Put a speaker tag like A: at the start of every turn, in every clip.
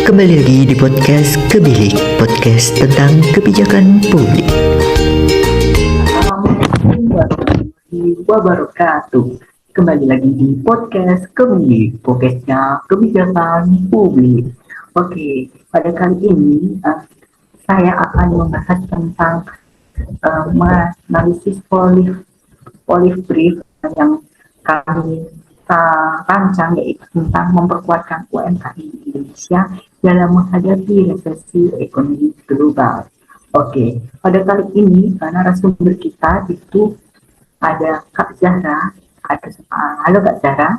A: Kembali lagi di podcast Kebilik, podcast tentang kebijakan publik.
B: Assalamualaikum warahmatullahi wabarakatuh. Kembali lagi di podcast Kebilik, podcastnya kebijakan publik. Oke, pada kali ini saya akan membahas tentang analisis policy brief yang kami rancang, yaitu tentang memperkuatkan UMKM di Indonesia dalam menghadapi resesi ekonomi global. Oke, pada kali ini narasumber kita itu ada Kak Zahra. Halo Kak Zahra.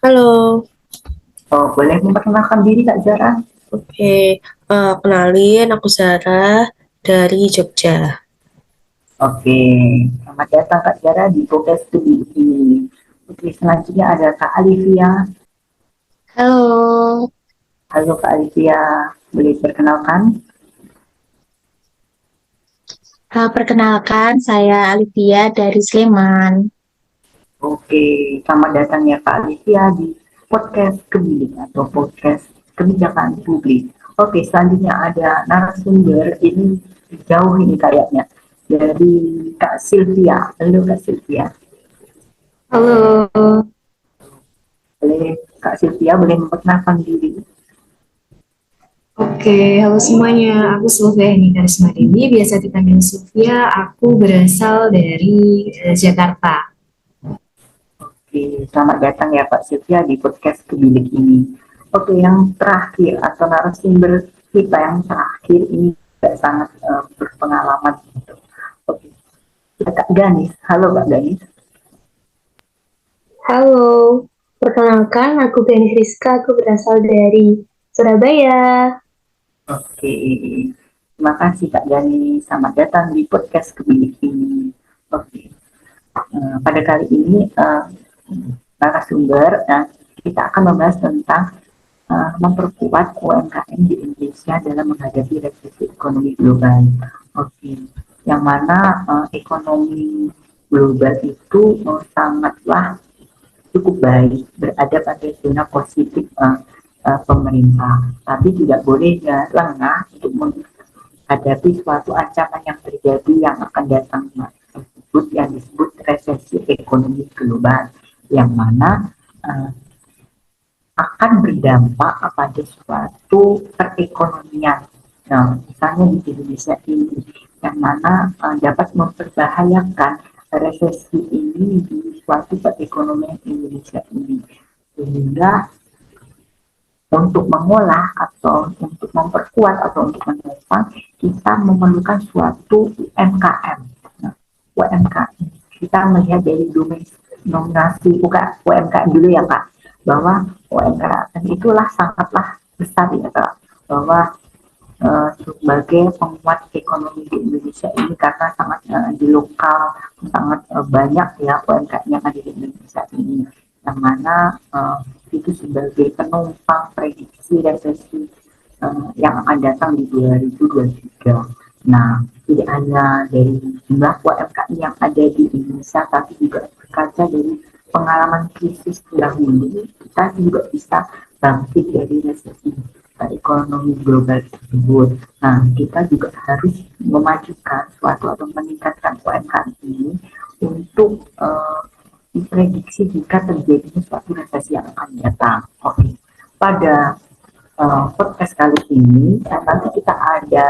C: Halo,
B: Oh, boleh memperkenalkan diri Kak Zahra?
C: oke. Kenalin, aku Zara dari Jogja.
B: Oke, selamat datang Kak Zahra di podcast ini. Oke, selanjutnya ada Kak Alivia.
D: Halo,
B: Halo Kak Alivia, boleh perkenalkan?
D: perkenalkan saya Alivia dari Sleman.
B: Oke, selamat datang ya Kak Alivia di podcast Kebilik atau podcast kebijakan publik. Oke, selanjutnya ada narasumber, ini jauh ini kayaknya, dari Kak Sylvia. Halo Kak Sylvia.
D: Halo,
B: Boleh Kak Sylvia boleh memperkenalkan diri?
E: Oke, halo semuanya. Aku Sylvia Karisma Dewi, biasa dipanggil Sylvia. Aku berasal dari Jakarta.
B: Oke, selamat datang ya Pak Sylvia di podcast Kebilik ini. Oke, yang terakhir atau narasumber kita yang terakhir ini juga sangat berpengalaman. Oke, Kak Ganis. Halo Kak Ganis.
F: Halo, perkenalkan aku Ganis Rizka, aku berasal dari Surabaya.
B: Oke, terima kasih Kak Gani. Selamat datang di podcast Kebilik ini. Oke, pada kali ini narasumber kita akan membahas tentang memperkuat UMKM di Indonesia dalam menghadapi resesi ekonomi global. Oke, yang mana ekonomi global itu sangatlah cukup baik, berada pada zona positif pemerintah, tapi tidak boleh lengah untuk menghadapi suatu ancaman yang terjadi yang akan datang tersebut yang disebut resesi ekonomi global, yang mana akan berdampak pada suatu perekonomian. Nah, misalnya di Indonesia ini, yang mana dapat memperbahayakan resesi ini di suatu perekonomian Indonesia ini, sehingga untuk mengolah atau untuk memperkuat atau untuk menopang kita memerlukan suatu UMKM. Nah, UMKM kita melihat dari dominasi UMKM dulu ya Kak, bahwa UMKM itulah sangatlah besar ya Kak, bahwa sebagai penguat ekonomi di Indonesia ini, karena sangat di lokal sangat banyak ya UMKM yang ada di Indonesia ini, yang mana itu sebagai penumpang prediksi resesi yang akan datang di 2023. Nah, tidak hanya dari jumlah UMKM yang ada di Indonesia, tapi juga berkaca dari pengalaman krisis dahulu, kita juga bisa bangkit dari resesi ekonomi global tersebut. Nah, kita juga harus memajukan suatu atau meningkatkan UMKM ini untuk diprediksi jika terjadi suatu resesi yang akan datang. Oke, pada podcast kali ini nanti kita ada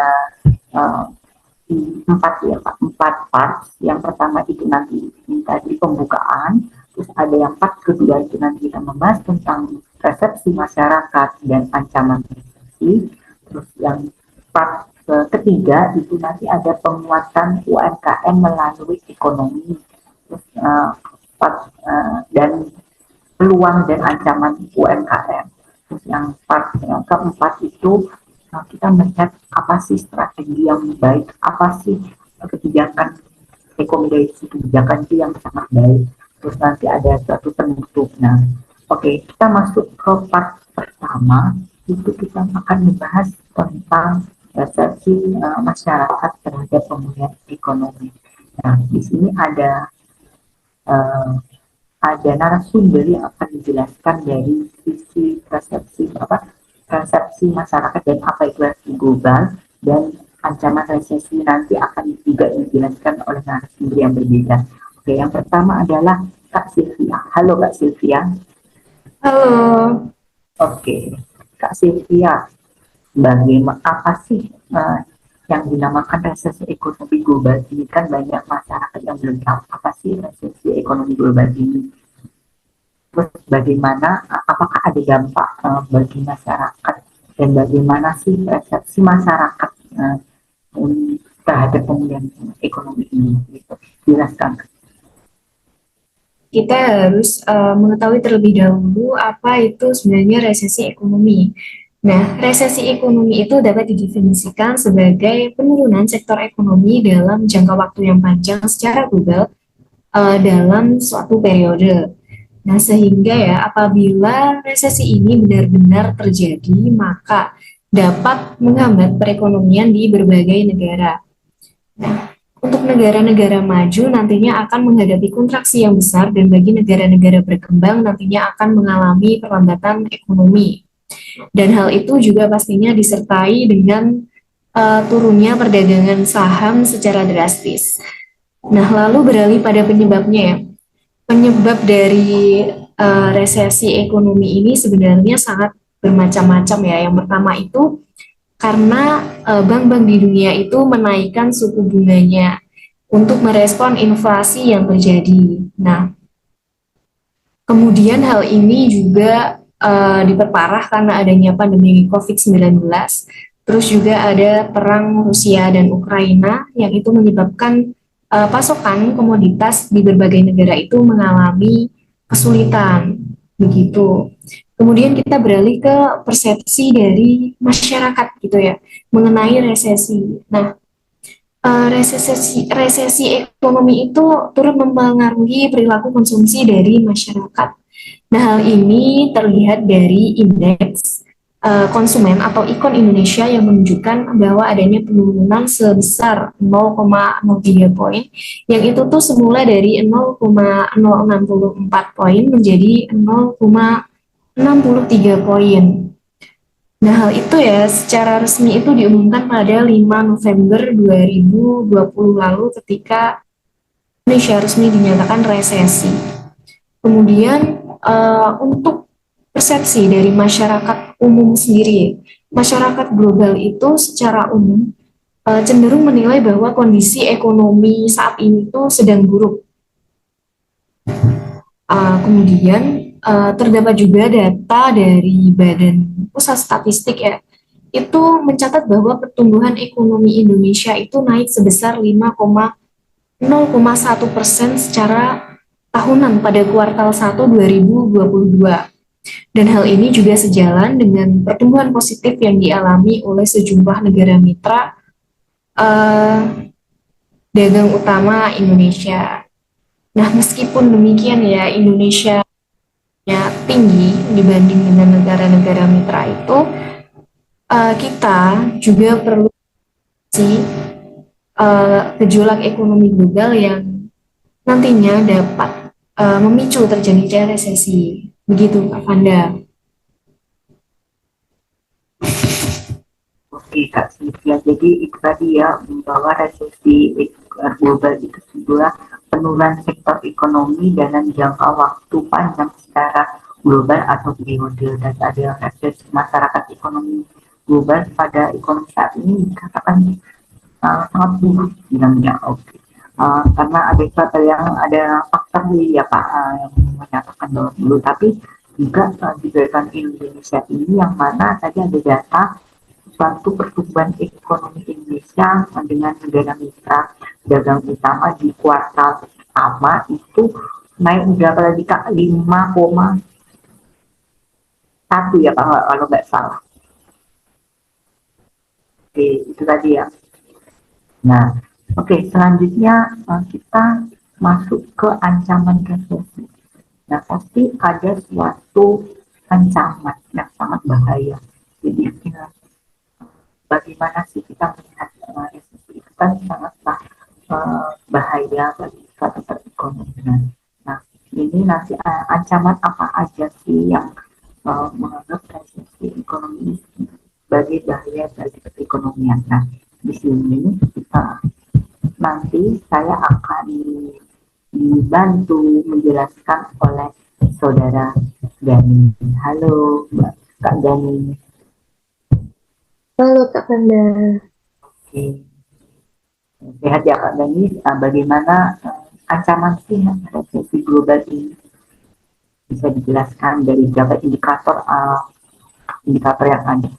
B: empat part. Yang pertama itu nanti tadi pembukaan, terus ada yang part kedua itu nanti kita membahas tentang persepsi masyarakat dan ancaman resesi, terus yang part ketiga itu nanti ada penguatan UMKM melalui ekonomi, terus dan peluang dan ancaman UMKM. Terus yang part yang keempat itu kita melihat apa sih strategi yang baik, apa sih kebijakan rekomendasi kebijakan itu yang sangat baik. Terus nanti ada suatu penutup. Nah, oke, kita masuk ke part pertama, itu kita akan membahas tentang persepsi masyarakat terhadap pemulihan ekonomi. Nah, di sini ada ada narasumber yang akan dijelaskan dari sisi persepsi masyarakat dan apa itu resesi global dan ancaman resesi nanti akan juga dijelaskan oleh narasumber yang berbeda. Oke, yang pertama adalah Kak Sylvia. Halo Kak Sylvia.
E: Halo.
B: Oke, Kak Sylvia, bagaimana apa sih yang dinamakan resesi ekonomi global ini? Kan banyak masyarakat yang belum tahu apa sih resesi ekonomi global ini. Terus bagaimana, apakah ada dampak bagi masyarakat dan bagaimana sih persepsi masyarakat terhadap pemulihan ekonomi ini? Gitu. Jelaskan.
E: Kita harus mengetahui terlebih dahulu apa itu sebenarnya resesi ekonomi. Nah, resesi ekonomi itu dapat didefinisikan sebagai penurunan sektor ekonomi dalam jangka waktu yang panjang secara global dalam suatu periode. Nah, sehingga ya apabila resesi ini benar-benar terjadi, maka dapat menghambat perekonomian di berbagai negara. Nah, untuk negara-negara maju nantinya akan menghadapi kontraksi yang besar dan bagi negara-negara berkembang nantinya akan mengalami perlambatan ekonomi. Dan hal itu juga pastinya disertai dengan turunnya perdagangan saham secara drastis. Nah, lalu beralih pada penyebabnya ya. Penyebab dari resesi ekonomi ini sebenarnya sangat bermacam-macam ya. Yang pertama itu karena bank-bank di dunia itu menaikkan suku bunganya untuk merespon inflasi yang terjadi. Nah, kemudian hal ini juga diperparah karena adanya pandemi COVID-19, terus juga ada perang Rusia dan Ukraina yang itu menyebabkan pasokan komoditas di berbagai negara itu mengalami kesulitan, begitu. Kemudian kita beralih ke persepsi dari masyarakat gitu ya, mengenai resesi. Nah, resesi ekonomi itu turut mempengaruhi perilaku konsumsi dari masyarakat. Nah, hal ini terlihat dari indeks konsumen atau ikon Indonesia yang menunjukkan bahwa adanya penurunan sebesar 0,03 poin, yang itu tuh semula dari 0,064 poin menjadi 0,63 poin. Nah, hal itu ya secara resmi itu diumumkan pada 5 November 2020 lalu ketika Indonesia resmi dinyatakan resesi. Kemudian untuk persepsi dari masyarakat umum sendiri, masyarakat global itu secara umum cenderung menilai bahwa kondisi ekonomi saat ini itu sedang buruk. Kemudian terdapat juga data dari Badan Pusat Statistik ya, itu mencatat bahwa pertumbuhan ekonomi Indonesia itu naik sebesar 5,01% secara tahunan pada kuartal 1 2022. Dan hal ini juga sejalan dengan pertumbuhan positif yang dialami oleh sejumlah negara mitra dagang utama Indonesia. Nah, meskipun demikian ya, Indonesia tinggi dibanding dengan negara-negara mitra itu, kita juga perlu gejolak ekonomi global yang nantinya dapat memicu terjadinya resesi. Begitu, Kak Fanda.
B: Oke, Kak Sylvia. Jadi itu tadi ya, bahwa resesi global itu sebuah penurunan sektor ekonomi dalam jangka waktu panjang secara global atau periode, dan ada resesi masyarakat ekonomi global pada ekonomi saat ini dikatakan sangat buruk bilangnya. Oke. Karena ada faktor ya Pak yang menyatakan bahwa dulu, tapi juga diberikan Indonesia ini yang mana tadi ada data suatu pertumbuhan ekonomi Indonesia dengan negara mitra dagang utama di kuartal pertama itu naik berapa lagi Kak? 5,1 ya Pak kalau nggak salah. Oke, itu tadi ya. Nah, oke, selanjutnya kita masuk ke ancaman resesi. Nah, pasti ada suatu ancaman yang sangat bahaya. Jadi, bagaimana sih kita melihat resesi itu kan sangatlah bahaya bagi suatu perekonomian. Nah, ini ini nanti ancaman apa aja sih yang menganggap resesi ekonomi ini sebagai bahaya bagi perekonomian. Nah, di sini nanti saya akan dibantu menjelaskan oleh saudara Gani. Halo, Kak Gani.
F: Halo Kak Panda.
B: Oke. Sehat ya Kak Gani. Bagaimana ancaman sih resesi global ini? Bisa dijelaskan dari beberapa indikator yang ada.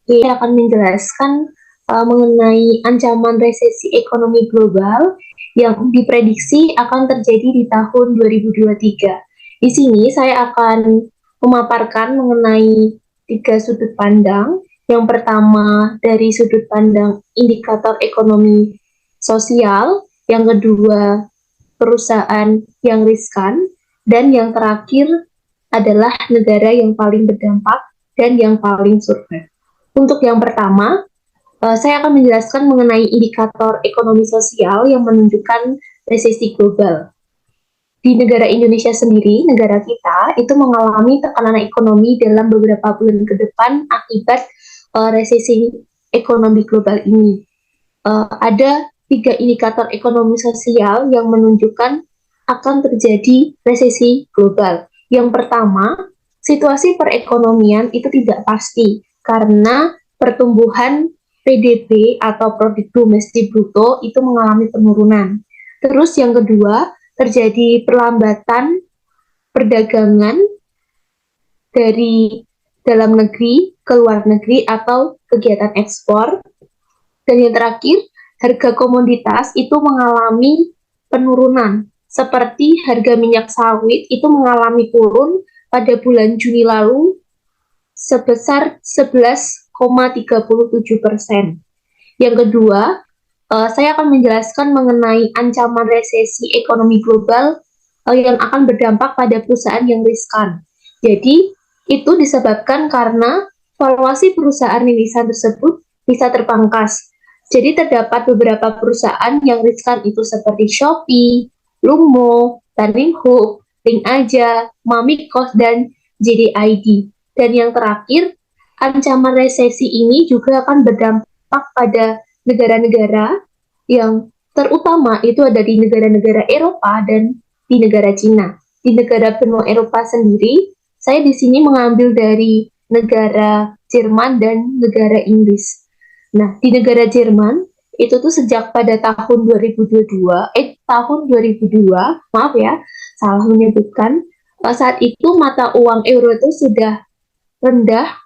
F: Saya akan menjelaskan mengenai ancaman resesi ekonomi global yang diprediksi akan terjadi di tahun 2023. Di sini saya akan memaparkan mengenai 3 sudut pandang. Yang pertama dari sudut pandang indikator ekonomi sosial, yang kedua perusahaan yang riskan, dan yang terakhir adalah negara yang paling berdampak dan yang paling survive. Untuk yang pertama, saya akan menjelaskan mengenai indikator ekonomi sosial yang menunjukkan resesi global. Di negara Indonesia sendiri, negara kita, itu mengalami tekanan ekonomi dalam beberapa bulan ke depan akibat resesi ekonomi global ini. Ada 3 indikator ekonomi sosial yang menunjukkan akan terjadi resesi global. Yang pertama, situasi perekonomian itu tidak pasti karena pertumbuhan PDB atau produk domestik bruto itu mengalami penurunan. Terus yang kedua, terjadi perlambatan perdagangan dari dalam negeri ke luar negeri atau kegiatan ekspor. Dan yang terakhir, harga komoditas itu mengalami penurunan. Seperti harga minyak sawit itu mengalami turun pada bulan Juni lalu sebesar 11,37%. Yang kedua, saya akan menjelaskan mengenai ancaman resesi ekonomi global yang akan berdampak pada perusahaan yang riskan. Jadi, itu disebabkan karena valuasi perusahaan rintisan tersebut bisa terpangkas. Jadi, terdapat beberapa perusahaan yang riskan itu seperti Shopee, Lumo, Turning Hook, Link Aja, Mamikos, dan JDID. Dan yang terakhir, ancaman resesi ini juga akan berdampak pada negara-negara yang terutama itu ada di negara-negara Eropa dan di negara Cina. Di negara benua Eropa sendiri, saya di sini mengambil dari negara Jerman dan negara Inggris. Nah, di negara Jerman itu tuh sejak pada tahun 2022, maaf ya, salah menyebutkan, saat itu mata uang euro itu sudah rendah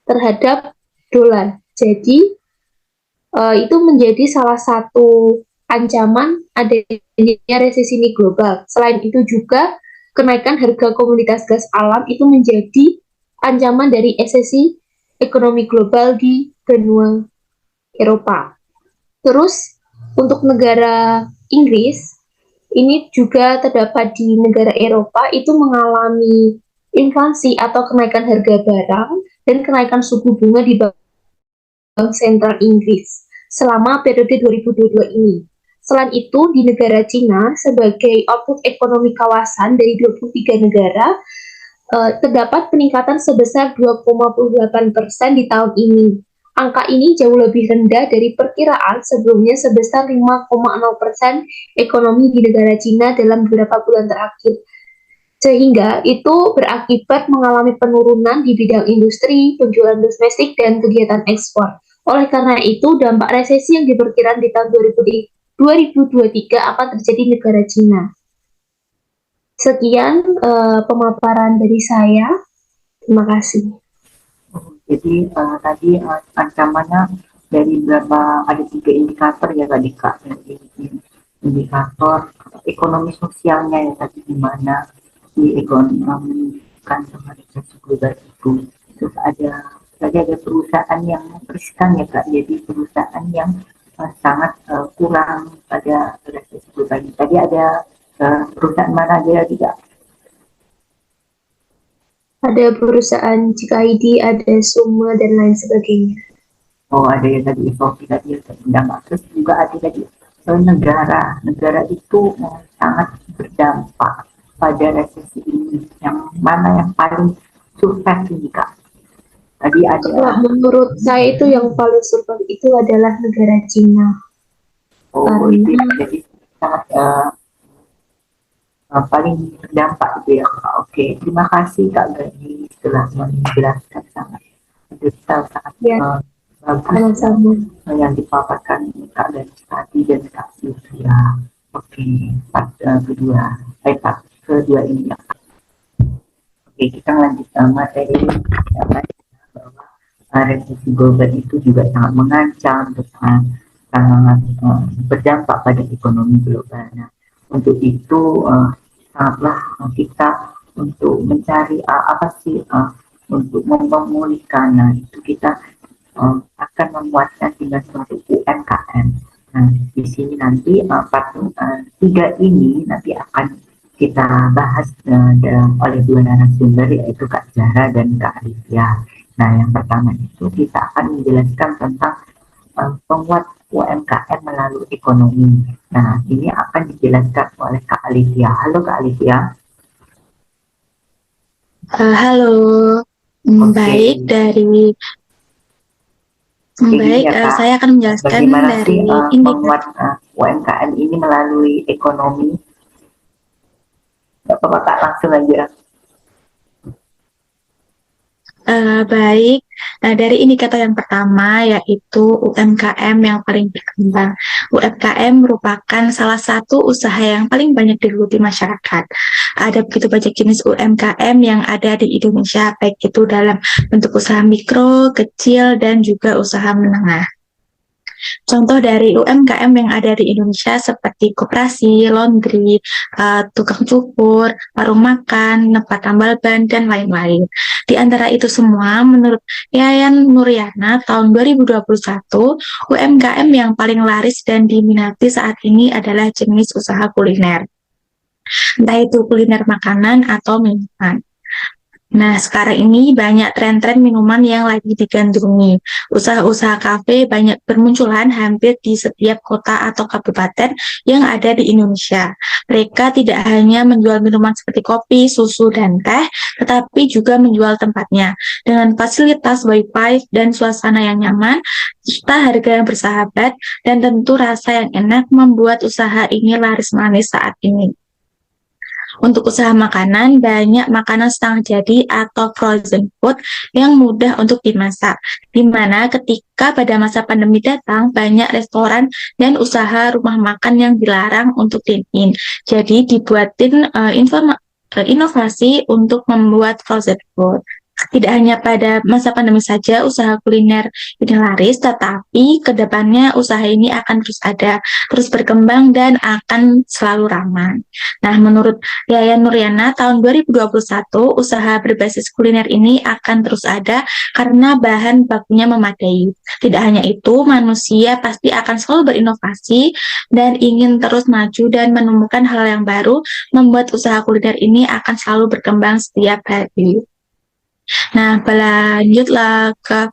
F: terhadap dolar. Jadi itu menjadi salah satu ancaman adanya resesi global. Selain itu juga kenaikan harga komoditas gas alam itu menjadi ancaman dari resesi ekonomi global di benua Eropa. Terus untuk negara Inggris ini juga terdapat di negara Eropa itu mengalami inflasi atau kenaikan harga barang dan kenaikan suku bunga di Bank Sentral Inggris selama periode 2022 ini. Selain itu, di negara Cina, sebagai output ekonomi kawasan dari 23 negara, terdapat peningkatan sebesar 2,8% di tahun ini. Angka ini jauh lebih rendah dari perkiraan sebelumnya sebesar 5,0% ekonomi di negara Cina dalam beberapa bulan terakhir. Sehingga itu berakibat mengalami penurunan di bidang industri, penjualan domestik, dan kegiatan ekspor. Oleh karena itu, dampak resesi yang diperkirakan di tahun 2023 akan terjadi di negara Cina. Sekian pemaparan dari saya. Terima kasih.
B: Jadi tadi ancamannya dari ada 3 indikator ya tadi Kak. Indikator ekonomi sosialnya ya tadi gimana di ekonomi kan sama resesi global itu. Terus ada perusahaan yang riskan ya Kak. Jadi perusahaan yang sangat kurang pada resesi global ini. Tadi ada perusahaan mana aja tidak?
F: Ada perusahaan JKID, ada Suma, dan lain sebagainya.
B: Oh ada ya tadi Sofi tadi udah nggak. Terus juga ada tadi negara itu sangat berdampak pada resesi ini. Yang mana yang paling sukses ini Kak? Tadi
F: Kalau
B: ada
F: menurut saya itu yang paling survive itu adalah negara Cina.
B: itu ya,
F: Karena
B: jadi sangat paling berdampak gitu ya Kak. Oke, terima kasih Kak Gani telah menjelaskan sangat detail, sangat
F: ya
B: bagus
F: sama-sama.
B: yang dipaparkan Kak Gani tadi dan Kak Sylvia. Oke, part kedua ini ya. Oke, kita lanjut materi yang lain bahwa resesi global itu juga sangat mengancam dan sangat berdampak pada ekonomi global. Nah, untuk itu sangatlah kita untuk mencari apa sih untuk memulihkan. Nah, itu kita akan memuatkan dengan suatu UMKM. Nah, di sini nanti part 3 ini nanti akan kita bahas oleh dua narasumber yaitu Kak Zahra dan Kak Alivia. Nah, yang pertama itu kita akan menjelaskan tentang penguat UMKM melalui ekonomi. Nah, ini akan dijelaskan oleh Kak Alivia. Halo Kak Alivia.
D: Halo.
B: Oke.
D: Baik dari
B: Jadi ya, Kak,
D: saya akan menjelaskan
B: bagaimana
D: dari
B: sih menguat UMKM ini melalui ekonomi? Gak apa-apa Kak, langsung aja.
D: Baik, dari indikator yang pertama yaitu UMKM yang paling berkembang. UMKM merupakan salah satu usaha yang paling banyak digeluti masyarakat. Ada begitu banyak jenis UMKM yang ada di Indonesia, baik itu dalam bentuk usaha mikro, kecil, dan juga usaha menengah. Contoh dari UMKM yang ada di Indonesia seperti koperasi, laundry, tukang cukur, warung makan, tempat tambal ban, dan lain-lain. Di antara itu semua, menurut Yayan Nuryana tahun 2021, UMKM yang paling laris dan diminati saat ini adalah jenis usaha kuliner. Entah itu kuliner makanan atau minuman. Nah, sekarang ini banyak tren-tren minuman yang lagi digandrungi. Usaha-usaha kafe banyak bermunculan hampir di setiap kota atau kabupaten yang ada di Indonesia. Mereka tidak hanya menjual minuman seperti kopi, susu, dan teh, tetapi juga menjual tempatnya dengan fasilitas wifi dan suasana yang nyaman, serta harga yang bersahabat, dan tentu rasa yang enak membuat usaha ini laris manis saat ini. Untuk usaha makanan, banyak makanan setengah jadi atau frozen food yang mudah untuk dimasak. Di mana ketika pada masa pandemi datang, banyak restoran dan usaha rumah makan yang dilarang untuk dine-in. Jadi dibuatin inovasi untuk membuat frozen food. Tidak hanya pada masa pandemi saja usaha kuliner ini laris, tetapi kedepannya usaha ini akan terus ada, terus berkembang dan akan selalu ramai. Nah, menurut Yayan Nuryana tahun 2021, usaha berbasis kuliner ini akan terus ada karena bahan bakunya memadai. Tidak hanya itu, manusia pasti akan selalu berinovasi dan ingin terus maju dan menemukan hal yang baru, membuat usaha kuliner ini akan selalu berkembang setiap hari. Nah, lanjutlah ke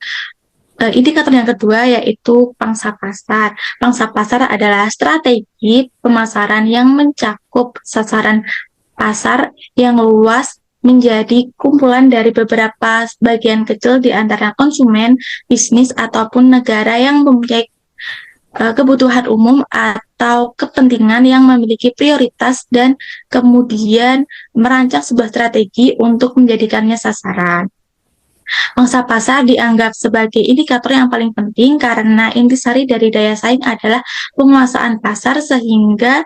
D: indikator yang kedua yaitu pangsa pasar. Pangsa pasar adalah strategi pemasaran yang mencakup sasaran pasar yang luas menjadi kumpulan dari beberapa bagian kecil di antara konsumen, bisnis, ataupun negara yang mempunyai kebutuhan umum atau kepentingan yang memiliki prioritas dan kemudian merancang sebuah strategi untuk menjadikannya sasaran. Pangsa pasar dianggap sebagai indikator yang paling penting karena intisari dari daya saing adalah penguasaan pasar sehingga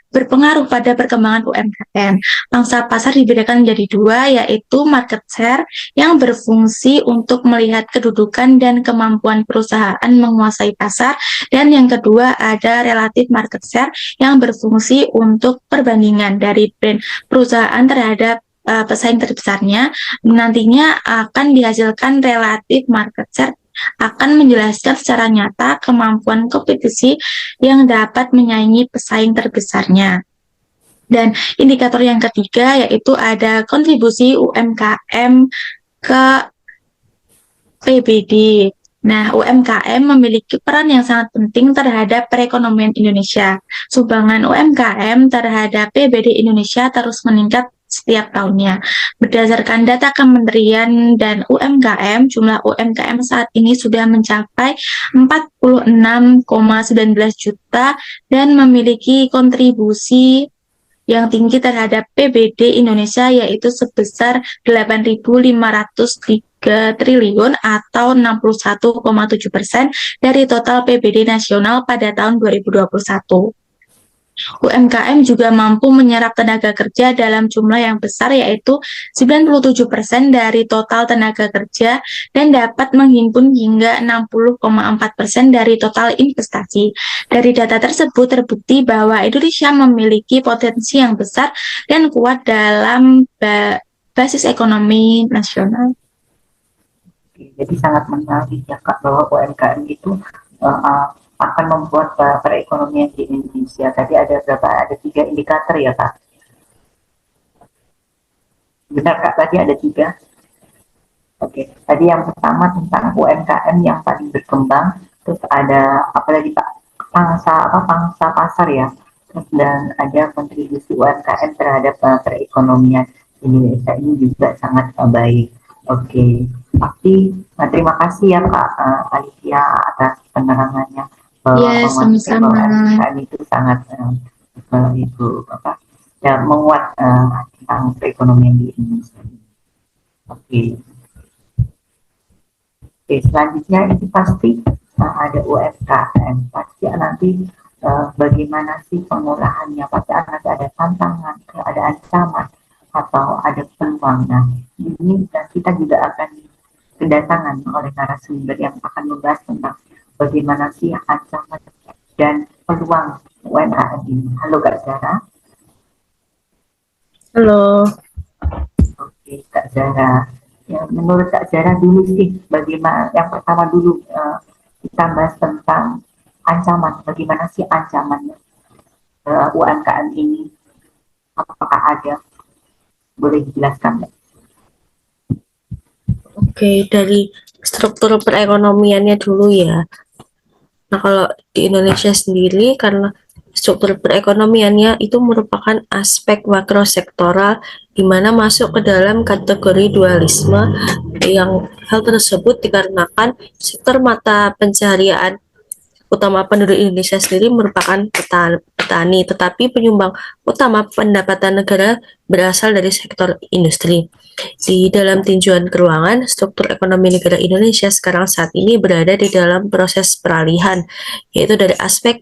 D: berpengaruh pada perkembangan UMKM. Pangsa pasar dibedakan menjadi dua, yaitu market share yang berfungsi untuk melihat kedudukan dan kemampuan perusahaan menguasai pasar, dan yang kedua ada relative market share yang berfungsi untuk perbandingan dari brand perusahaan terhadap pesaing terbesarnya. Nantinya akan dihasilkan relative market share akan menjelaskan secara nyata kemampuan kompetisi yang dapat menyaingi pesaing terbesarnya. Dan indikator yang ketiga yaitu ada kontribusi UMKM ke PBD. Nah, UMKM memiliki peran yang sangat penting terhadap perekonomian Indonesia. Sumbangan UMKM terhadap PBD Indonesia terus meningkat setiap tahunnya. Berdasarkan data Kementerian dan UMKM, jumlah UMKM saat ini sudah mencapai 46,19 juta dan memiliki kontribusi yang tinggi terhadap PBD Indonesia yaitu sebesar 8.503 triliun atau 61,7% dari total PBD nasional pada tahun 2021. UMKM juga mampu menyerap tenaga kerja dalam jumlah yang besar yaitu 97% dari total tenaga kerja dan dapat menghimpun hingga 60,4% dari total investasi. Dari data tersebut terbukti bahwa Indonesia memiliki potensi yang besar dan kuat dalam basis ekonomi nasional.
B: Jadi sangat menarik ya Kak bahwa UMKM itu akan membuat perekonomian di Indonesia. Tadi ada berapa? Ada 3 indikator ya Kak? Benar Kak, tadi ada 3. Oke, tadi yang pertama tentang UMKM yang paling berkembang, terus ada apa lagi Pak? Pangsa pasar ya. Terus dan ada kontribusi UMKM terhadap perekonomian Indonesia ini juga sangat baik. Oke, pasti terima kasih ya Kak Alicia atas penerangannya bahwa
D: Iya, sama-sama.
B: UMKM itu sangat itu apa ya menguat tentang perekonomian di Indonesia. Oke. Oke, selanjutnya itu pasti ada UMKM. Pasti nanti bagaimana sih pengolahannya? Pasti nanti ada tantangan, ada ancaman, atau ada peluang. Nah, ini kita juga akan kedatangan oleh narasumber yang akan membahas tentang bagaimana sih ancaman dan peluang UMKM ini. Halo Kak Zara.
C: Halo.
B: Oke, Kak Zara. Ya, menurut Kak Zara dulu sih, bagaimana yang pertama dulu kita bahas tentang ancaman. Bagaimana sih ancamannya UMKM ini? Apakah ada? Boleh dijelaskan Mbak?
C: Oke, dari struktur perekonomiannya dulu ya. Nah, kalau di Indonesia sendiri, karena struktur perekonomiannya itu merupakan aspek makrosektoral di mana masuk ke dalam kategori dualisme yang hal tersebut dikarenakan sektor mata pencaharian utama penduduk Indonesia sendiri merupakan petani, tetapi penyumbang utama pendapatan negara berasal dari sektor industri. Di dalam tinjauan keuangan, struktur ekonomi negara Indonesia sekarang saat ini berada di dalam proses peralihan, yaitu dari aspek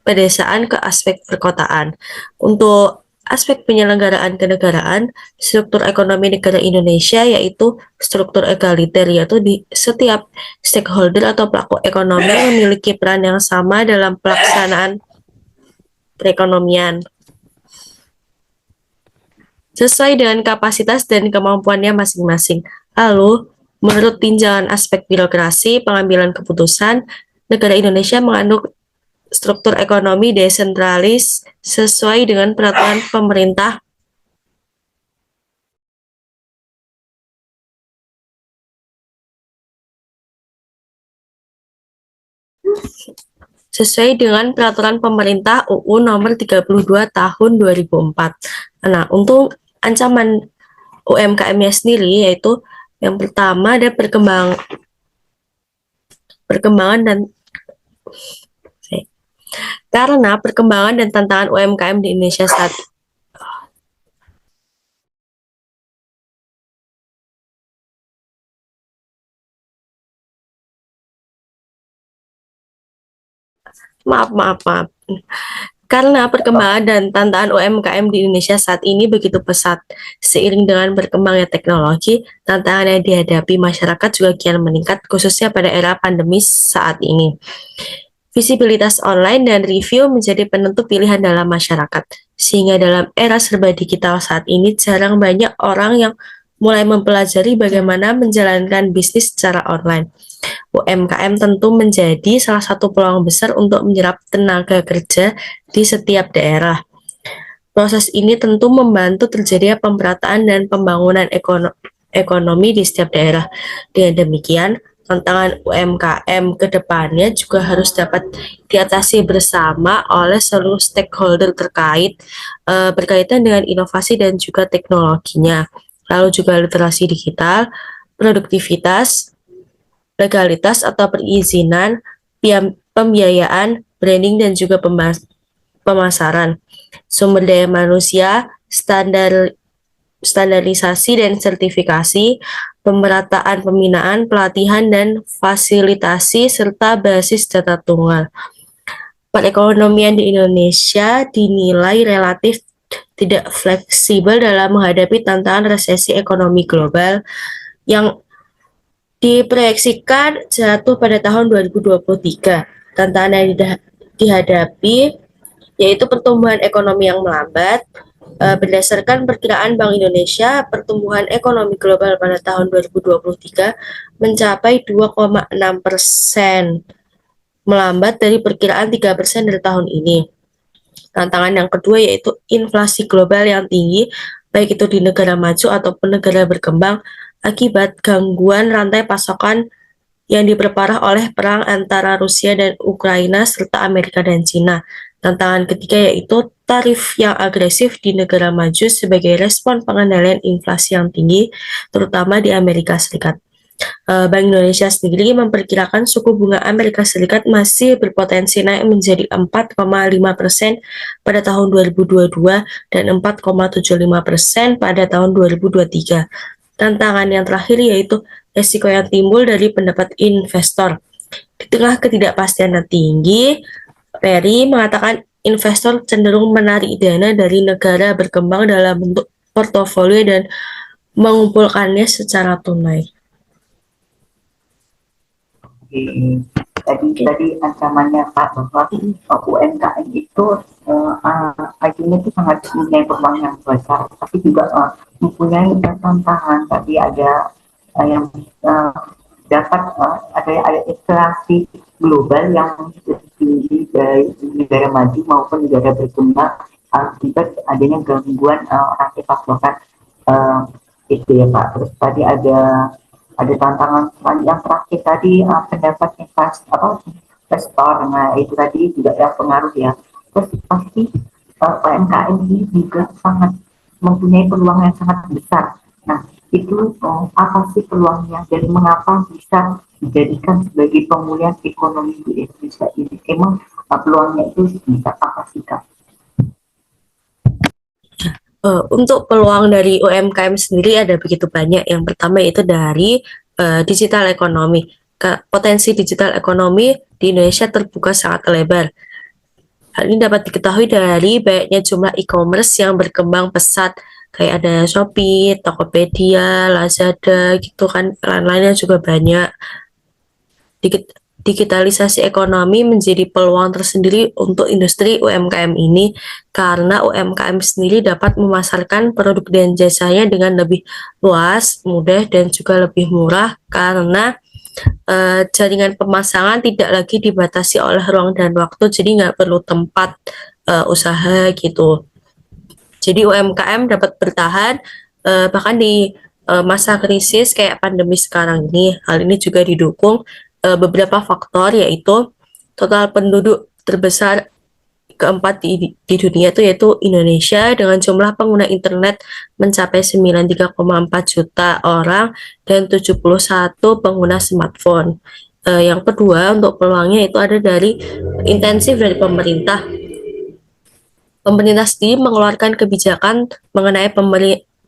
C: pedesaan ke aspek perkotaan. Untuk aspek penyelenggaraan kenegaraan, struktur ekonomi negara Indonesia yaitu struktur egaliter, yaitu di setiap stakeholder atau pelaku ekonomi memiliki peran yang sama dalam pelaksanaan perekonomian sesuai dengan kapasitas dan kemampuannya masing-masing. Lalu, menurut tinjauan aspek birokrasi pengambilan keputusan, negara Indonesia mengandung struktur ekonomi desentralis sesuai dengan peraturan pemerintah sesuai dengan peraturan pemerintah UU nomor 32 tahun 2004. Nah, untuk ancaman UMKM-nya sendiri yaitu yang pertama ada perkembangan dan karena perkembangan dan tantangan UMKM di Indonesia saat maaf. Karena perkembangan dan tantangan UMKM di Indonesia saat ini begitu pesat. Seiring dengan berkembangnya teknologi, tantangan yang dihadapi masyarakat juga kian meningkat, khususnya pada era pandemi saat ini. Visibilitas online dan review menjadi penentu pilihan dalam masyarakat, sehingga dalam era serba digital saat ini jarang banyak orang yang mulai mempelajari bagaimana menjalankan bisnis secara online. UMKM tentu menjadi salah satu peluang besar untuk menyerap tenaga kerja di setiap daerah. Proses ini tentu membantu terjadinya pemerataan dan pembangunan ekonomi di setiap daerah. Dengan demikian, tantangan UMKM ke depannya juga harus dapat diatasi bersama oleh seluruh stakeholder terkait berkaitan dengan inovasi dan juga teknologinya. Lalu juga literasi digital, produktivitas, legalitas atau perizinan, pembiayaan, branding dan juga pemasaran, sumber daya manusia, standarisasi dan sertifikasi, pemerataan pembinaan, pelatihan, dan fasilitasi, serta basis data tunggal. Perekonomian di Indonesia dinilai relatif tidak fleksibel dalam menghadapi tantangan resesi ekonomi global yang diproyeksikan jatuh pada tahun 2023. Tantangan yang dihadapi yaitu pertumbuhan ekonomi yang melambat. Berdasarkan perkiraan Bank Indonesia, pertumbuhan ekonomi global pada tahun 2023 mencapai 2,6%, melambat dari perkiraan 3% dari tahun ini. Tantangan yang kedua yaitu inflasi global yang tinggi, baik itu di negara maju ataupun negara berkembang, akibat gangguan rantai pasokan yang diperparah oleh perang antara Rusia dan Ukraina serta Amerika dan Cina. Tantangan ketiga yaitu tarif yang agresif di negara maju sebagai respon pengendalian inflasi yang tinggi, terutama di Amerika Serikat. Bank Indonesia sendiri memperkirakan suku bunga Amerika Serikat masih berpotensi naik menjadi 4,5% pada tahun 2022 dan 4,75% pada tahun 2023. Tantangan yang terakhir yaitu risiko yang timbul dari pendapat investor. Di tengah ketidakpastian yang tinggi, Perry mengatakan investor cenderung menarik dana dari negara berkembang dalam bentuk portofolio dan mengumpulkannya secara tunai.
B: Tadi ancamannya Pak bahwa UMKM itu akhirnya itu sangat mempunyai peluang yang besar, tapi juga mempunyai tantangan. Tadi ada yang dapat ada inflasi global yang tinggi dari negara maju maupun negara berkembang akibat adanya gangguan rantai pasokan itu ya Pak. Terus tadi ada tantangan yang terakhir tadi pendapat investor, nah itu tadi juga ya pengaruh ya. Terus pasti UMKM ini juga sangat mempunyai peluang yang sangat besar. Nah itu apa sih peluangnya dan mengapa bisa dijadikan sebagai pemulihan ekonomi di Indonesia ini? Emang peluangnya itu bisa apa sih Kak?
C: Untuk peluang dari UMKM sendiri ada begitu banyak. Yang pertama itu dari digital ekonomi. Potensi digital ekonomi di Indonesia terbuka sangat lebar. Hal ini dapat diketahui dari banyaknya jumlah e-commerce yang berkembang pesat, kayak ada Shopee, Tokopedia, Lazada, gitu kan, lain-lainnya juga banyak. Digitalisasi ekonomi menjadi peluang tersendiri untuk industri UMKM ini karena UMKM sendiri dapat memasarkan produk dan jasanya dengan lebih luas, mudah, dan juga lebih murah karena jaringan pemasangan tidak lagi dibatasi oleh ruang dan waktu, jadi nggak perlu tempat usaha gitu. Jadi UMKM dapat bertahan bahkan di masa krisis kayak pandemi sekarang ini. Hal ini juga didukung beberapa faktor, yaitu total penduduk terbesar keempat di dunia itu yaitu Indonesia dengan jumlah pengguna internet mencapai 93,4 juta orang dan 71 pengguna smartphone. Yang kedua, untuk peluangnya itu ada dari intensif dari pemerintah. Pemerintah sendiri mengeluarkan kebijakan mengenai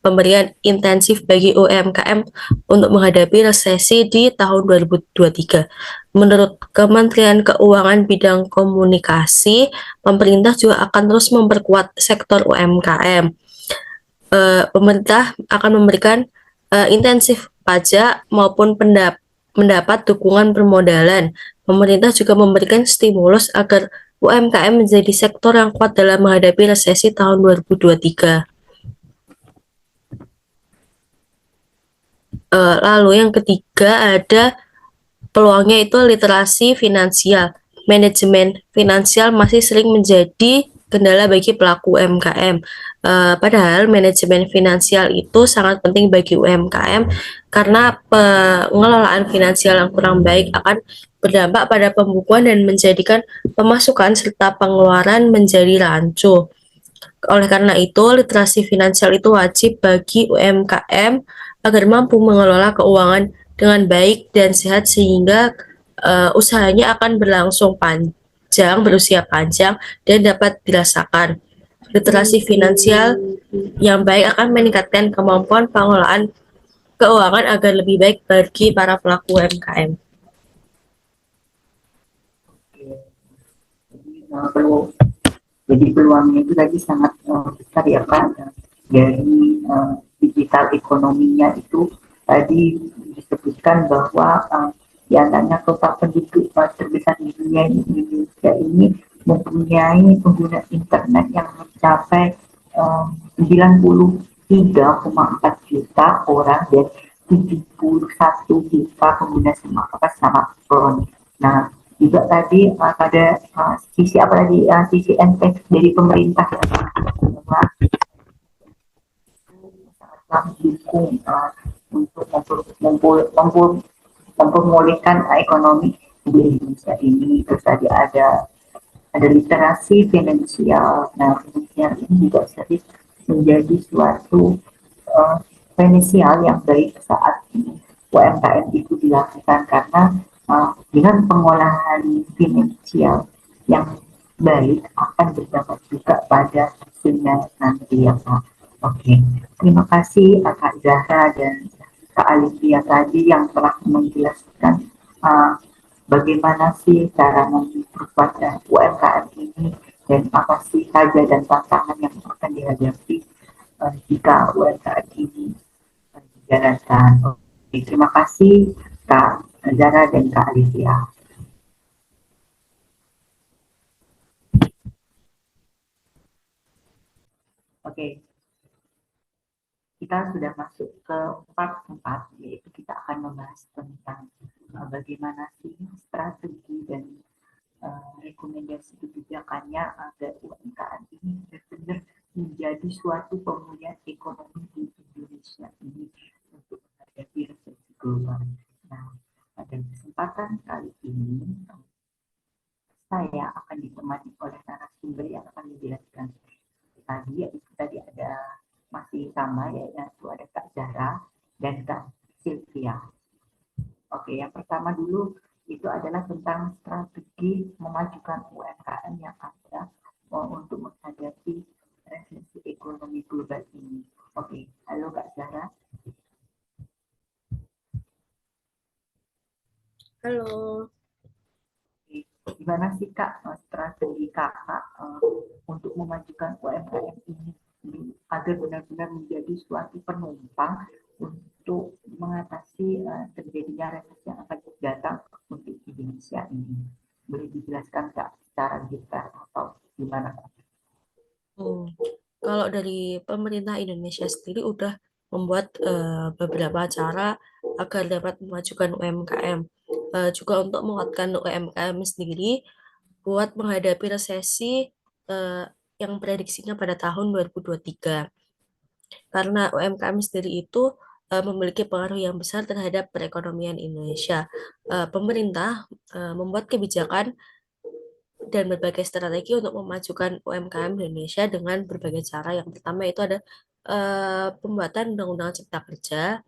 C: pemberian intensif bagi UMKM untuk menghadapi resesi di tahun 2023. Menurut Kementerian Keuangan bidang komunikasi, pemerintah juga akan terus memperkuat sektor UMKM. Pemerintah akan memberikan intensif pajak maupun mendapat dukungan permodalan. Pemerintah juga memberikan stimulus agar UMKM menjadi sektor yang kuat dalam menghadapi resesi tahun 2023. Lalu yang ketiga ada peluangnya itu literasi finansial. Manajemen finansial masih sering menjadi kendala bagi pelaku UMKM. Padahal manajemen finansial itu sangat penting bagi UMKM karena pengelolaan finansial yang kurang baik akan berdampak pada pembukuan dan menjadikan pemasukan serta pengeluaran menjadi rancu. Oleh karena itu, literasi finansial itu wajib bagi UMKM agar mampu mengelola keuangan dengan baik dan sehat sehingga usahanya akan berlangsung panjang, berusia panjang, dan dapat dirasakan. Literasi finansial yang baik akan meningkatkan kemampuan pengelolaan keuangan agar lebih baik bagi para pelaku UMKM.
B: Perlu jadi peluangnya itu tadi sangat besar ya Pak, dari digital ekonominya itu tadi disebutkan bahwa di antaranya total penduduk terbesar di dunia ini, Indonesia ini mempunyai pengguna internet yang mencapai 93,4 juta orang dan 71 juta pengguna smartphone. Nah, juga tadi pada sisi apa tadi sisi NTEX dari pemerintah bahwa sangatlah mendukung untuk memulihkan ekonomi di Indonesia ini. Terus tadi ada literasi finansial. Nah, finansial ini juga sering menjadi suatu finansial yang baik saat ini UMKM itu dilakukan karena dengan pengolahan finansial yang baik akan berdampak juga pada hasilnya nanti ya Pak. Oke, terima kasih Kak Zahra dan Kak Alivia tadi yang telah menjelaskan bagaimana sih cara memperkuat UMKM ini dan apa sih saja dan tantangan yang akan dihadapi jika UMKM ini dijalankan. Oke, terima kasih Kak Zara dan Kak Alivia. Oke, kita sudah masuk ke part 4, yaitu kita akan membahas tentang bagaimana sih strategi dan rekomendasi kebijakannya agar UMKM ini benar-benar menjadi suatu pemulihan ekonomi di Indonesia ini untuk menghadapi resesi global. Nah, pada kesempatan kali ini saya akan ditemani oleh narasumber yang akan menjelaskan tadi, yaitu tadi ada masih sama, yaitu ada Kak Zara dan Kak Sylvia. Oke, yang pertama dulu itu adalah tentang strategi memajukan UMKM yang ada untuk menghadapi resesi ekonomi global ini. Oke, halo Kak Zara.
C: Halo.
B: Gimana sih Kak strategi Kakak untuk memajukan UMKM ini agar benar-benar menjadi suatu penumpang untuk mengatasi terjadinya resesi yang akan datang untuk Indonesia ini? Boleh dijelaskan Kak secara detail atau gimana Kak?
C: Kalau dari pemerintah Indonesia sendiri udah membuat beberapa cara agar dapat memajukan UMKM. Juga untuk menguatkan UMKM sendiri buat menghadapi resesi yang prediksinya pada tahun 2023. Karena UMKM sendiri itu memiliki pengaruh yang besar terhadap perekonomian Indonesia. Pemerintah membuat kebijakan dan berbagai strategi untuk memajukan UMKM di Indonesia dengan berbagai cara. Yang pertama itu ada pembuatan Undang-Undang Cipta Kerja.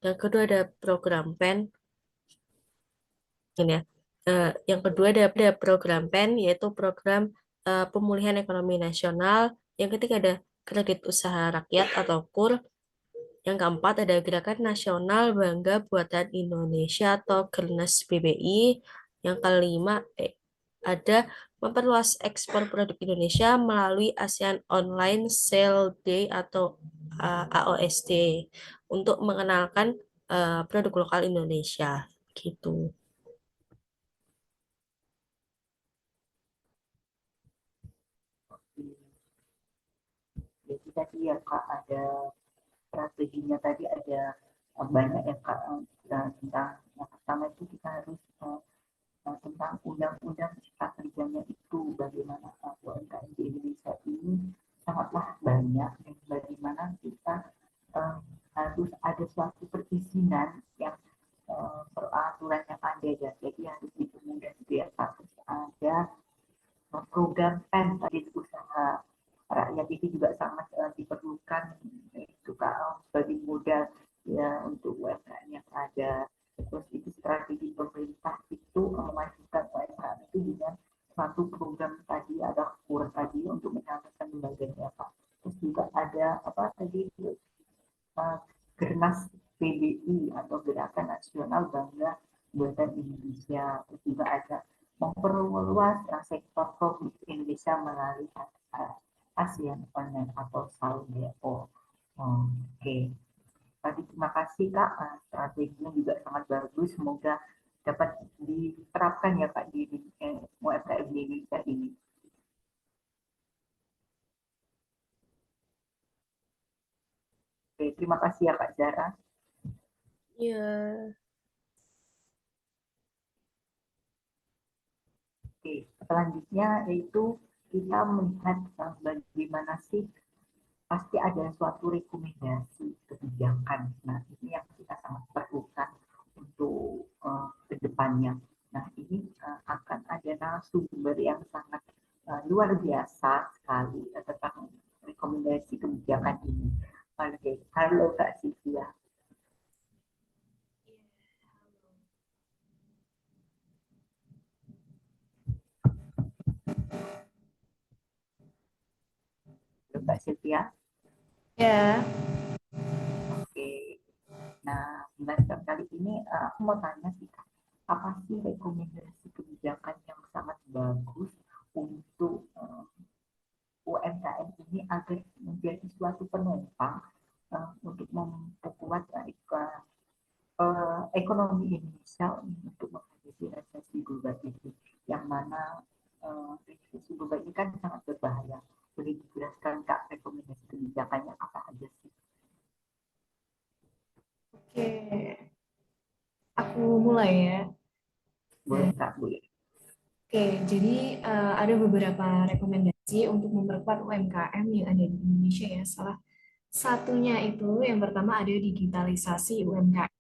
C: Yang kedua ada program PEN. Ini ya. Yang kedua ada program PEN, yaitu program pemulihan ekonomi nasional. Yang ketiga ada kredit usaha rakyat atau KUR. Yang keempat ada Gerakan Nasional Bangga Buatan Indonesia atau Gernas BBI. Yang kelima ada memperluas ekspor produk Indonesia melalui ASEAN Online Sale Day atau AOSD untuk mengenalkan produk lokal Indonesia gitu.
B: Jadi tadi ya Kak ada strateginya, tadi ada banyak ya Kak tentang yang pertama itu kita harus tentang undang-undang cipta kerjanya itu, bagaimana UMKM di Indonesia ini sangatlah banyak, dan bagaimana kita uh, harus ada suatu perizinan yang peraturan yang ada ya, jadi harus dipermudah biar harus ada program PEN tadi usaha rakyat itu juga sangat diperlukan itu sebagai modal ya untuk UMKM yang ada. Terus itu strategi pemerintah itu memajukan UMKM itu dengan suatu program tadi, ada KUR tadi untuk menyalurkan lembaganya Pak. Terus juga ada apa tadi Gernas PBI atau Gerakan Nasional Bangga Buatan Indonesia. Terus juga ada memperluas sektor produk Indonesia melalui ASEAN Online atau SALDEO. Oke. Tadi terima kasih Kak, strateginya juga sangat bagus. Semoga dapat diterapkan ya Pak di UMKM di Indonesia ini. Oke, terima kasih ya Kak Zara.
C: Iya.
B: Oke, selanjutnya yaitu kita melihat bagaimana sih pasti ada suatu rekomendasi kebijakan. Nah, ini yang kita sangat perlukan untuk kedepannya. Nah, ini akan ada narasumber yang sangat luar biasa sekali tentang rekomendasi kebijakan ini. Oke, halo Kak Sylvia. Halo Kak Sylvia.
E: Ya,
B: Oke. Nah, semester kali ini aku mau tanya sih Kak, apa sih rekomendasi kebijakan yang sangat bagus untuk UMKM ini agar menjadi suatu penopang untuk memperkuat ekonomi Indonesia untuk menghadapi resesi global ini, yang mana resesi global ini kan sangat berbahaya. Boleh dijelaskan Kak rekomendasi kebijakannya apa aja sih?
E: oke. Aku mulai ya.
B: Boleh Kak, boleh.
E: Oke, jadi ada beberapa rekomendasi untuk memperkuat UMKM yang ada di Indonesia ya. Salah satunya itu yang pertama ada digitalisasi UMKM.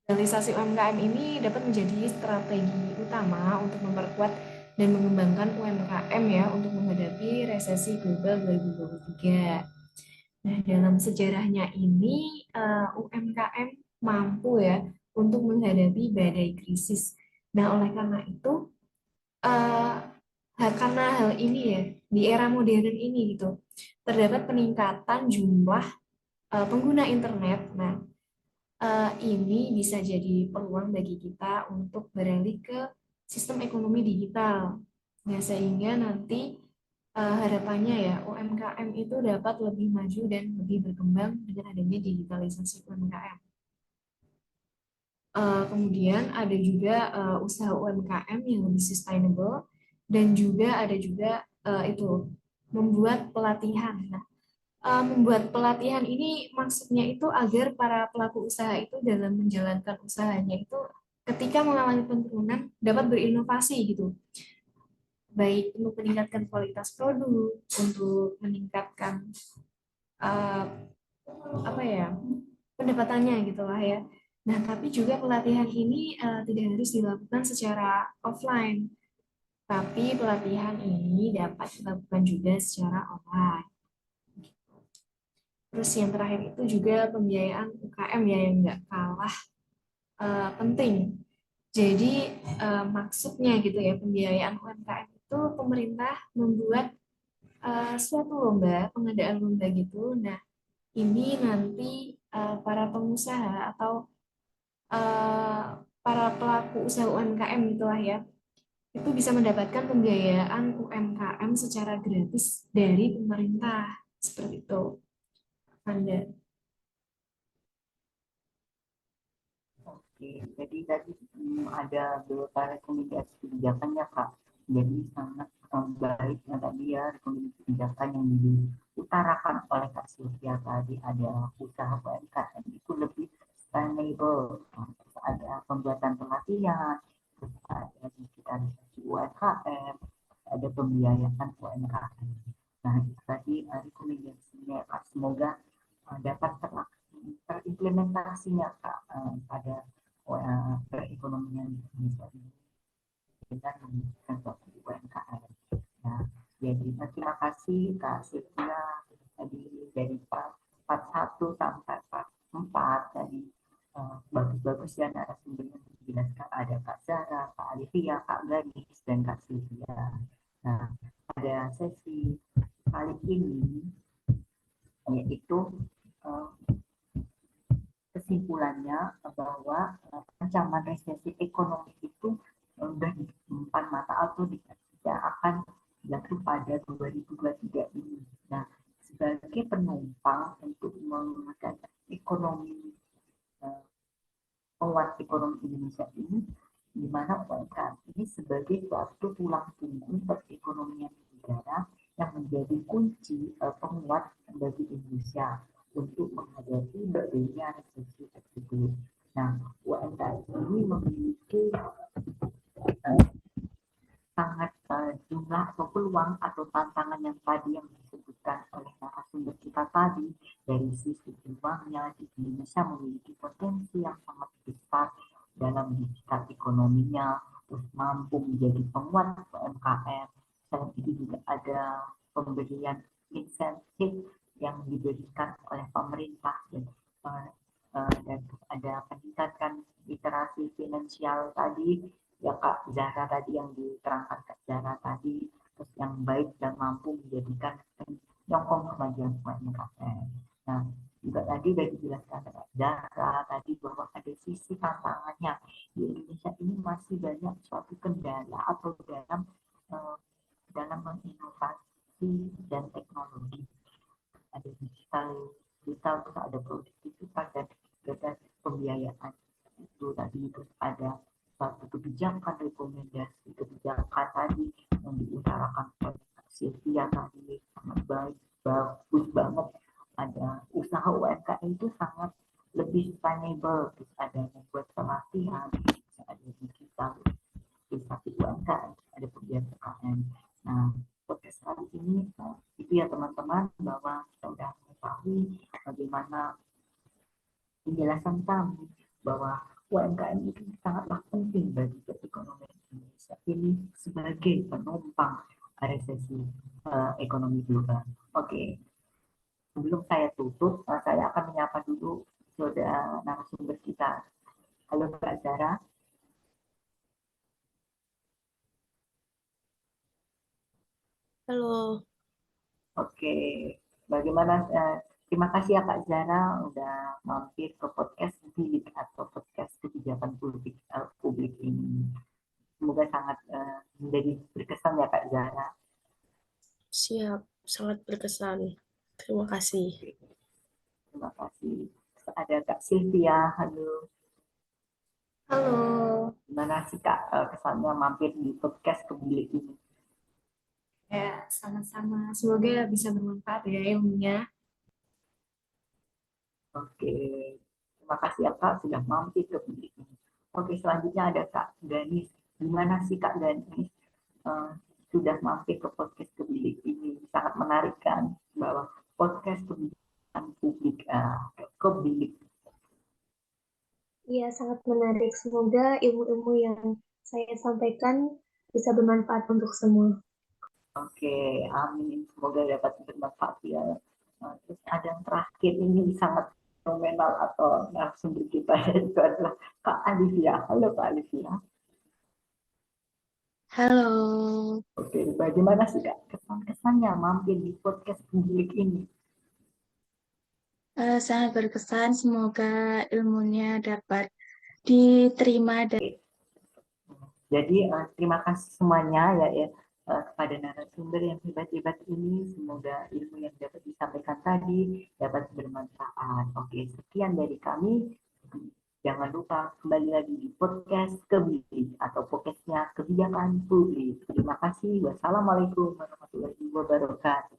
E: Digitalisasi UMKM ini dapat menjadi strategi utama untuk memperkuat dan mengembangkan UMKM ya untuk menghadapi resesi global 2023. Nah, dalam sejarahnya ini UMKM mampu ya untuk menghadapi badai krisis. Nah, oleh karena itu eh, karena hal ini ya di era modern ini gitu terdapat peningkatan jumlah pengguna internet. Nah, ini bisa jadi peluang bagi kita untuk beralih ke sistem ekonomi digital. Nah, sehingga nanti harapannya ya UMKM itu dapat lebih maju dan lebih berkembang dengan adanya digitalisasi UMKM. Kemudian ada juga usaha UMKM yang lebih sustainable dan juga ada juga itu membuat pelatihan. Nah, membuat pelatihan ini maksudnya itu agar para pelaku usaha itu dalam menjalankan usahanya itu ketika mengalami penurunan dapat berinovasi gitu, baik untuk meningkatkan kualitas produk, untuk meningkatkan eh, apa ya pendapatannya gitulah ya. Nah, tapi juga pelatihan ini tidak harus dilakukan secara offline, tapi pelatihan ini dapat dilakukan juga secara online. Terus yang terakhir itu juga pembiayaan UKM ya yang nggak kalah penting. Jadi maksudnya gitu ya pembiayaan UMKM itu pemerintah membuat suatu lomba, pengadaan lomba gitu. Nah, ini nanti para pengusaha atau eh, para pelaku usaha UMKM gitulah ya, itu bisa mendapatkan pembiayaan UMKM secara gratis dari pemerintah. Seperti itu. Anda.
B: Oke, jadi tadi ada beberapa rekomendasi kebijakan ya Kak. Jadi sangat baik ya tadi ya rekomendasi kebijakan yang diutarakan oleh Kak Sylvia tadi, ada usaha UMKM itu lebih sustainable, terus ada pembuatan pelatihan, terus ada UMKM, ada pembiayaan UMKM. Nah, itu tadi rekomendasinya Kak. Semoga dapat terimplementasinya Kak pada perekonomian Indonesia ini dengan membutuhkan suatu UMKM. Nah, jadi terima kasih Kak Sylvia tadi dari part 1 sampai part 4 tadi bagus-bagus ya narasumbernya dijelaskan, ada Kak Zara, Kak Alivia, Kak Ganis, dan Kak Sylvia. Nah, pada sesi kali ini yaitu uh, kesimpulannya bahwa ancaman resesi ekonomi itu sudah di depan mata atau tidak akan jatuh pada 2023 ini. Nah, sebagai penumpang untuk mengangkat ekonomi penguat ekonomi Indonesia ini, di mana UMKM ini sebagai suatu tulang punggung perekonomian negara yang menjadi kunci penguat bagi Indonesia untuk menghadapi berbagai resesi tersebut. Nah, UMKM ini memiliki sangat jumlah atau peluang atau tantangan yang tadi yang disebutkan oleh narasumber kita tadi. Dari sisi peluangnya, di Indonesia memiliki potensi yang sangat besar dalam digital ekonominya, terus mampu menjadi penguat UMKM. Selain itu juga ada pemberian insentif yang diberikan oleh pemerintah dan ada peningkatan literasi finansial tadi ya Kak Zahra tadi yang diterangkan Kak Zahra tadi, terus yang baik dan mampu menjadikan nyokong kemajuan UMKM. Nah, juga tadi sudah dijelaskan Kak Zahra tadi bahwa ada sisi tantangannya di Indonesia ini masih banyak suatu kendala atau dalam menginovasi dan teknologi. Ada digital terus ada produktivitas dan pembiayaan itu tadi, terus ada satu kebijakan rekomendasi kebijakan tadi yang diutarakan oleh Sylvia tadi sangat baik, bagus banget. Ada usaha UMKM itu sangat lebih sustainable, terus ada membuat pelatihan, ada digital investasi UMKM, ada pembiayaan UMKM. Nah, podcast kali ini itu ya teman-teman, bahwa kita sudah mengetahui bagaimana penjelasan kami bahwa UMKM itu sangatlah penting bagi perekonomian Indonesia ini sebagai penumpang resesi ekonomi global. Oke, sebelum saya tutup, saya akan menyapa dulu saudara narasumber kita. Halo Kak Zara.
C: Halo.
B: Oke, bagaimana? Terima kasih ya Kak Zara udah mampir ke podcast Bilik atau podcast kebijakan publik ini. Semoga sangat menjadi berkesan ya Kak Zara.
C: Siap, sangat berkesan. Terima kasih.
B: Oke, terima kasih. Terus ada Kak Sylvia, halo.
E: Halo,
B: Gimana sih Kak kesannya mampir di podcast Bilik ini?
E: ya sama-sama. Semoga bisa bermanfaat ya ilmunya.
B: Oke, terima kasih ya Kak sudah mampir ke Bilik ini. Oke, selanjutnya ada Kak Ganis. Gimana sih Kak Ganis sudah mampir ke podcast Bilik ini? Sangat menarik kan bahwa podcast kebijakan publik ke Bilik.
F: Iya, sangat menarik. Semoga ilmu-ilmu yang saya sampaikan bisa bermanfaat untuk semua.
B: Oke, amin. Semoga dapat bermanfaat ya. Terus ada yang terakhir ini sangat fenomenal atau narasumber kita itu adalah Kak Alivia. Halo Kak Alivia.
D: Halo,
B: Oke, bagaimana sih Kak kesan-kesannya mampir di podcast publik ini?
D: sangat berkesan. Semoga ilmunya dapat diterima dan
B: Oke. Jadi terima kasih semuanya ya kepada narasumber yang hebat-hebat ini. Semoga ilmu yang dapat disampaikan tadi dapat bermanfaat. Oke, sekian dari kami. Jangan lupa kembali lagi di podcast Kebilik atau podcastnya Kebijakan Publik. Terima kasih. Wassalamualaikum warahmatullahi wabarakatuh.